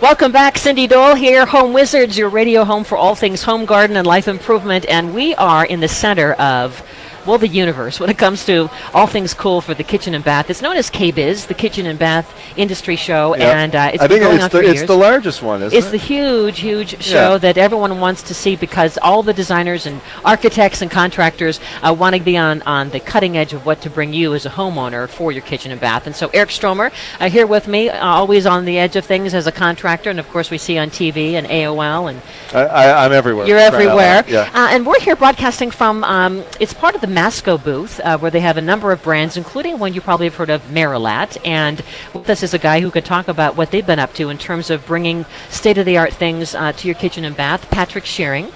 Welcome back, Cindy Dole here, Home Wizards, your radio home for all things home, garden, and life improvement. And we are in the center of, well, the universe when it comes to all things cool for the kitchen and bath. It's known as KBIZ, the Kitchen and Bath Industry Show, and it's been going on for years. It's the largest one, isn't it? It's the huge show that everyone wants to see because all the designers and architects and contractors want to be on the cutting edge of what to bring you as a homeowner for your kitchen and bath. And so Eric Stromer here with me, always on the edge of things as a contractor, and of course we see on TV and AOL. And I'm everywhere. You're everywhere. Yeah. And we're here broadcasting from, it's part of the Masco booth, where they have a number of brands, including one you probably have heard of, Merillat. And this is a guy who could talk about what they've been up to in terms of bringing state-of-the-art things to your kitchen and bath. Patrick Zschering,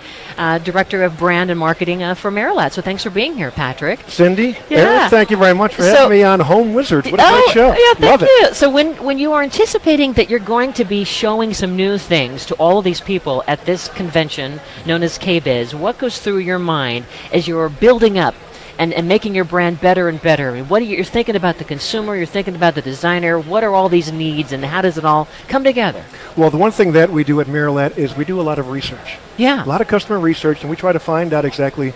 Director of Brand and Marketing for Merillat. So thanks for being here, Patrick. Cindy, Eric, thank you very much for having me on Home Wizards. What a great show. Yeah, thank Love you. it. So when you are anticipating that you're going to be showing some new things to all of these people at this convention known as KBIZ, what goes through your mind as you're building up and making your brand better and better? I mean, you're thinking about the consumer, you're thinking about the designer. What are all these needs, and how does it all come together? Well, the one thing that we do at Merillat is we do a lot of research. Yeah. A lot of customer research, and we try to find out exactly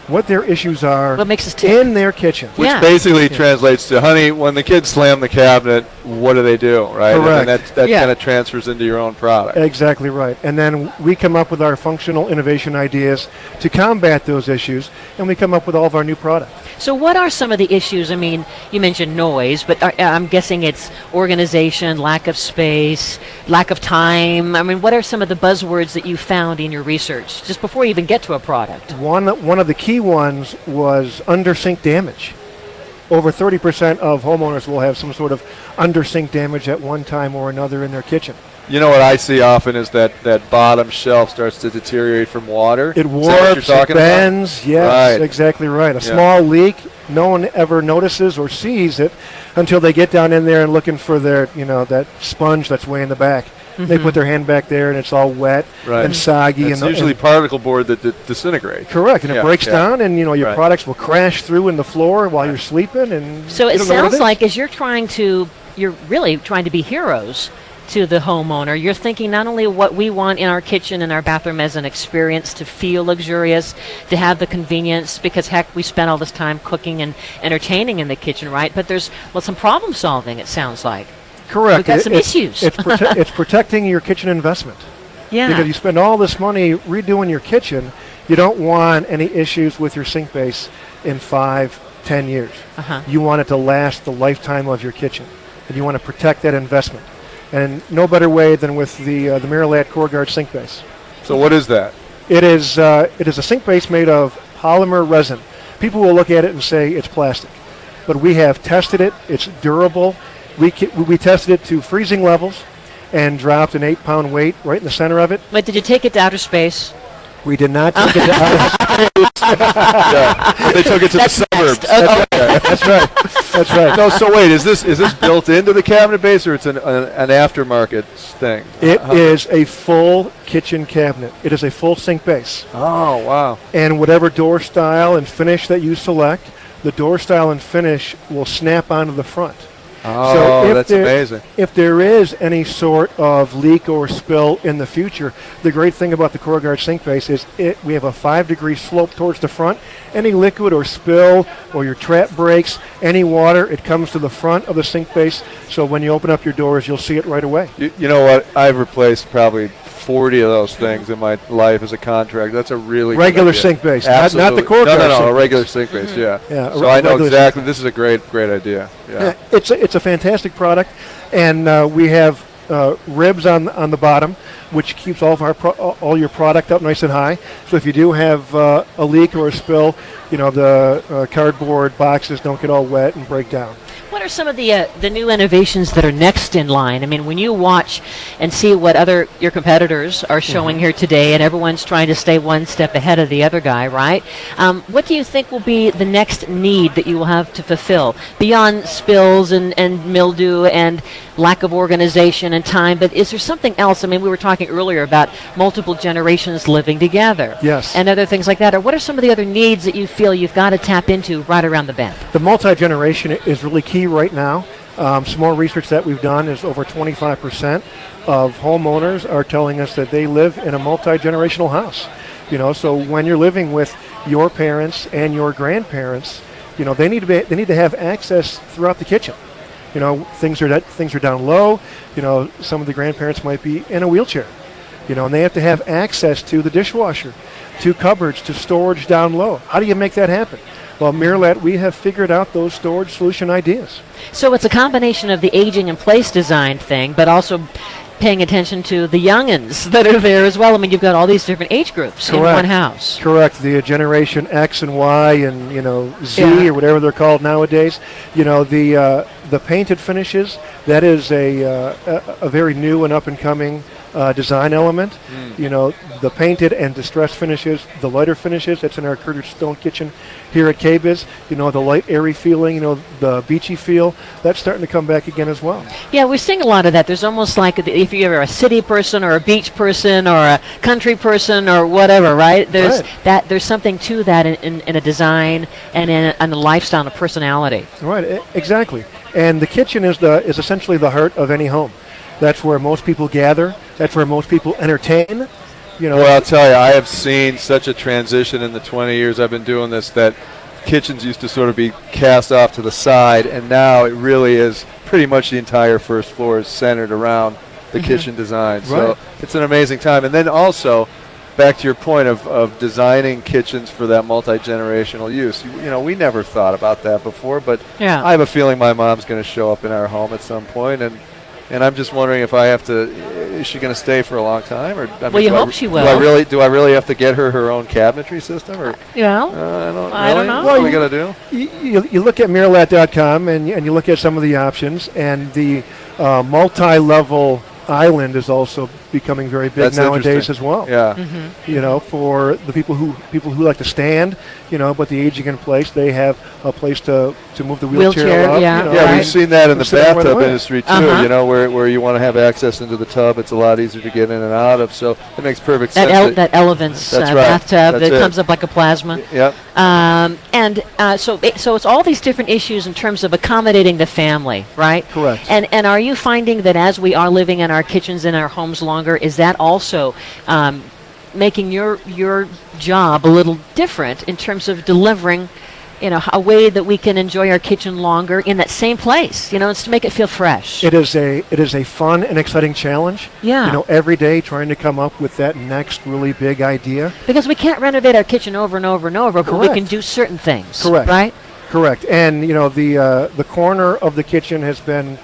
what their issues are what makes us tick in their kitchen. Which basically translates to, honey, when the kids slam the cabinet, what do they do, right? Correct. And that kind of transfers into your own product. Exactly right. And then we come up with our functional innovation ideas to combat those issues, and we come up with all of our new products. So what are some of the issues? I mean, you mentioned noise, but I'm guessing it's organization, lack of space, lack of time. I mean, what are some of the buzzwords that you found in your research just before you even get to a product? One of the key ones was under sink damage. Over 30% of homeowners will have some sort of under sink damage at one time or another in their kitchen. You know what I see often is that bottom shelf starts to deteriorate from water. It warps, it bends. Yes, right. Exactly right. A small leak, no one ever notices or sees it until they get down in there and looking for their, that sponge that's way in the back. Mm-hmm. They put their hand back there and it's all wet and soggy. It's usually particle board that disintegrates. Correct, and it breaks down, and your products will crash through in the floor while you're sleeping. And so it sounds like as you're really trying to be heroes to the homeowner, you're thinking not only what we want in our kitchen and our bathroom as an experience to feel luxurious, to have the convenience, because heck, we spend all this time cooking and entertaining in the kitchen, right? But there's some problem solving, it sounds like. Correct. We've got some issues. It's protecting your kitchen investment. Yeah. Because you spend all this money redoing your kitchen, you don't want any issues with your sink base in 5-10 years. You want it to last the lifetime of your kitchen, and you want to protect that investment. And no better way than with the Merillat CoreGuard sink base. So what is that? It is a sink base made of polymer resin. People will look at it and say it's plastic, but we have tested it. It's durable. We tested it to freezing levels and dropped an 8-pound weight right in the center of it. But did you take it to outer space? We did not take it to outer space. They took it to the suburbs. That's right. That's right. No, so wait, is this built into the cabinet base, or it's an aftermarket thing? It is a full kitchen cabinet. It is a full sink base. Oh, wow. And whatever door style and finish that you select, the door style and finish will snap onto the front. Oh, so that's amazing. If there is any sort of leak or spill in the future, the great thing about the CoreGuard sink base is we have a 5-degree slope towards the front. Any liquid or spill or your trap breaks, any water, it comes to the front of the sink base. So when you open up your doors, you'll see it right away. You know what? I've replaced probably 40 of those things in my life as a contractor. That's a really regular sink base, not the CoreGuard. No, a regular sink base. Yeah. So I know exactly. This is a great idea. Yeah. It's a fantastic product, and we have ribs on the bottom, which keeps all your product up nice and high. So if you do have a leak or a spill, the cardboard boxes don't get all wet and break down. What are some of the new innovations that are next in line? I mean, when you watch and see what your competitors are showing here today, and everyone's trying to stay one step ahead of the other guy, right? What do you think will be the next need that you will have to fulfill beyond spills and mildew and lack of organization and time? But is there something else? I mean, we were talking earlier about multiple generations living together. Yes. And other things like that. Or what are some of the other needs that you feel you've got to tap into right around the bend? The multi-generation is really key right now. Some more research that we've done is over 25% of homeowners are telling us that they live in a multi-generational house. So when you're living with your parents and your grandparents, they need to have access throughout the kitchen. Things are down low. Some of the grandparents might be in a wheelchair. And they have to have access to the dishwasher, to cupboards, to storage down low. How do you make that happen? Well, Merillat, we have figured out those storage solution ideas. So it's a combination of the aging in place design thing, but also paying attention to the youngins that are there as well. I mean, you've got all these different age groups in one house. Correct. The generation X and Y and, Z or whatever they're called nowadays. The painted finishes, that is a very new and up-and-coming design element. The painted and distressed finishes, the lighter finishes, that's in our Curtis Stone kitchen here at KBIS. The light, airy feeling, the beachy feel, that's starting to come back again as well. Yeah, we're seeing a lot of that. There's almost like if you're a city person or a beach person or a country person or whatever, right? There's something to that in a design and in a lifestyle and a personality. Right, exactly. And the kitchen is essentially the heart of any home. That's where most people gather. That's where most people entertain. Well, I'll tell you, I have seen such a transition in the 20 years I've been doing this that kitchens used to sort of be cast off to the side, and now it really is pretty much the entire first floor is centered around the kitchen design. So it's an amazing time. And then also, back to your point of designing kitchens for that multi-generational use. We never thought about that before, but I have a feeling my mom's going to show up in our home at some point, and I'm just wondering if I have to. Is she going to stay for a long time, or? You hope she will. Do I really have to get her own cabinetry system, or? I don't know. What are we going to do? You look at Merillat.com and you look at some of the options, and the multi-level island is also becoming very big nowadays as well. Yeah. For the people who like to stand, but the aging in place, they have a place to move the wheelchair up. We've seen that in the bathtub industry too. Where you want to have access into the tub, it's a lot easier to get in and out of. So it makes perfect sense. That Elevance bathtub that comes up like a plasma. Yep. So it's all these different issues in terms of accommodating the family, right? Correct. And are you finding that as we are living in our kitchens in our homes longer, is that also making your job a little different in terms of delivering, a way that we can enjoy our kitchen longer in that same place? It's to make it feel fresh. It is a fun and exciting challenge. Yeah. Every day trying to come up with that next really big idea. Because we can't renovate our kitchen over and over and over, but we can do certain things. Correct. Right? Correct. And the corner of the kitchen has been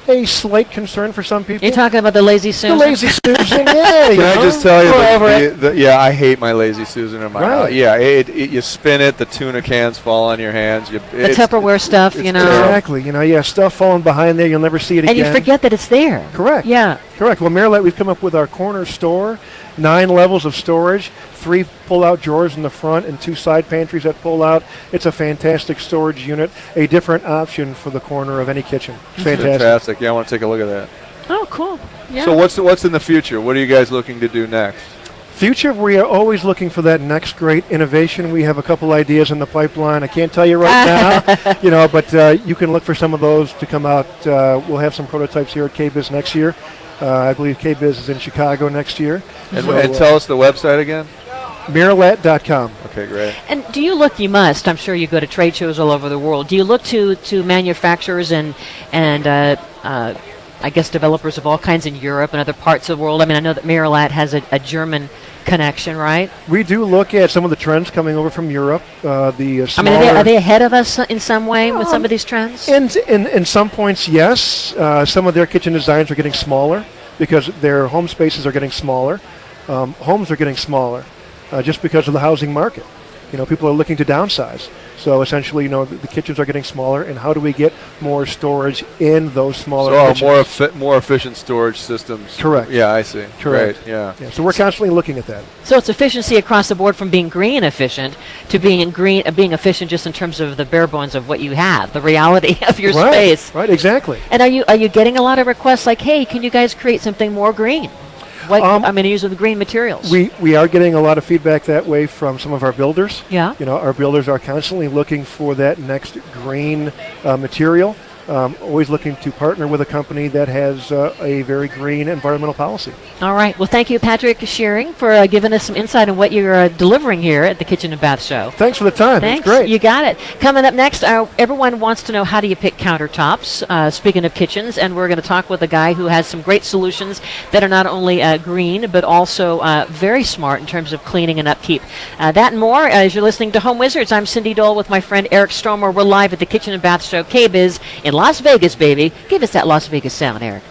a slight concern for some people. You're talking about the Lazy Susan? The Lazy Susan, Can I just tell you I hate my Lazy Susan in my house. Yeah, you spin it, the tuna cans fall on your hands. The Tupperware stuff, Exactly. Stuff falling behind there, you'll never see it again. And you forget that it's there. Correct. Yeah. Correct. Well, Merillat, we've come up with our corner store, 9 levels of storage, 3 pull-out drawers in the front and 2 side pantries that pull out. It's a fantastic storage unit, a different option for the corner of any kitchen. Fantastic. Yeah, I want to take a look at that. Oh, cool. Yeah. So what's in the future? What are you guys looking to do next? Future, we are always looking for that next great innovation. We have a couple ideas in the pipeline. I can't tell you right now, but you can look for some of those to come out. We'll have some prototypes here at KBIS next year. I believe KBIS is in Chicago next year. And tell us the website again. Merillat.com. Okay, great. And do you look? You must. I'm sure you go to trade shows all over the world. Do you look to manufacturers and I guess developers of all kinds in Europe and other parts of the world? I mean, I know that Merillat has a German connection, right? We do look at some of the trends coming over from Europe. Are they ahead of us in some way with some of these trends? In some points, yes. Some of their kitchen designs are getting smaller because their home spaces are getting smaller. Homes are getting smaller just because of the housing market. People are looking to downsize. So essentially, the kitchens are getting smaller, and how do we get more storage in those smaller kitchens? More efficient storage systems. Correct. Yeah, I see. Correct. Great. Yeah. So we're constantly looking at that. So it's efficiency across the board, from being green efficient to being being efficient just in terms of the bare bones of what you have, the reality of your space. Right. Exactly. And are you getting a lot of requests like, hey, can you guys create something more green? What using the green materials. We are getting a lot of feedback that way from some of our builders. Yeah. Our builders are constantly looking for that next green material. Always looking to partner with a company that has a very green environmental policy. All right. Well, thank you, Patrick Zschering, for giving us some insight on what you're delivering here at the Kitchen and Bath Show. Thanks for the time. Thanks. It's great. You got it. Coming up next, everyone wants to know, how do you pick countertops? Speaking of kitchens, and we're going to talk with a guy who has some great solutions that are not only green, but also very smart in terms of cleaning and upkeep. That and more as you're listening to Home Wizards. I'm Cindy Dole with my friend Eric Stromer. We're live at the Kitchen and Bath Show, KBIZ, in Las Vegas, baby. Give us that Las Vegas sound, Eric.